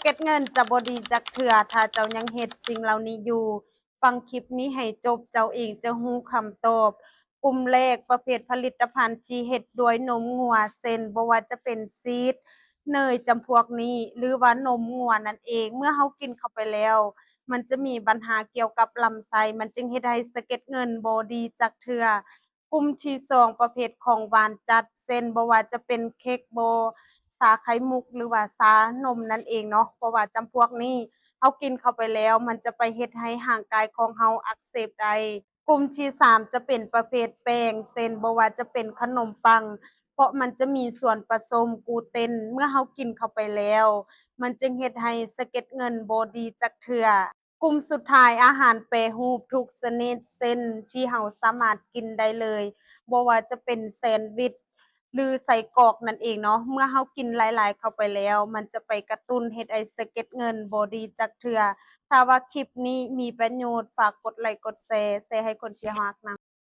เก็ตเงินจะบ่ดีจักเทื่อถ้าเจ้ายังเฮ็ดสิ่งเหล่านี้อยู่ ฟังคลิปนี้ให้จบเจ้าเองจะรู้คำตอบกลุ่มแรกประเภทผลิตภัณฑ์ที่เฮ็ดด้วยนมงัวเช่นบ่ว่าจะเป็นชีสเนยจำพวกนี้ หรือว่านมงัวนั่นเอง เมื่อเรากินเข้าไปแล้ว มันจะมีปัญหาเกี่ยวกับลำไส้มันจึงเฮ็ดให้สะเก็ดเงินบ่ดีจักเทื่อกลุ่มที่2ประเภทของหวานจัดเช่นบ่ว่าจะเป็นเค้กชาไข่มุกหรือว่าชานมนั่นเองเนาะเพราะว่าจำพวกนี้เรากินเข้าไปแล้วมันจะไปเฮ็ดให้ร่างกายของเราอักเสบได้กลุ่มที่3จะเป็นประเภทแป้งเช่นบ่ว่าจะเป็นขนมปังเพราะมันจะมีส่วนผสมกลูเตนเมื่อเรากินเข้าไปแล้วมันจึงเฮ็ดให้สะเก็ดเงินบ่ดีจักเทื่อกลุ่มสุดท้ายอาหารแปรรูปทุกชนิดเช่นที่เราสามารถกินได้เลยบ่ว่าจะเป็นแซนด์วิช หรือไส้กรอกนั่นเองเนาะเมื่อเรากินหลายๆเข้าไปแล้วมันจะไปกระตุ้นเฮ็ดให้สะเก็ดเงินบ่ดีจักเทื่อถ้าว่าคลิปนี้มีประโยชน์ฝากกดไลก์กดแชร์ให้คนที่รักนำ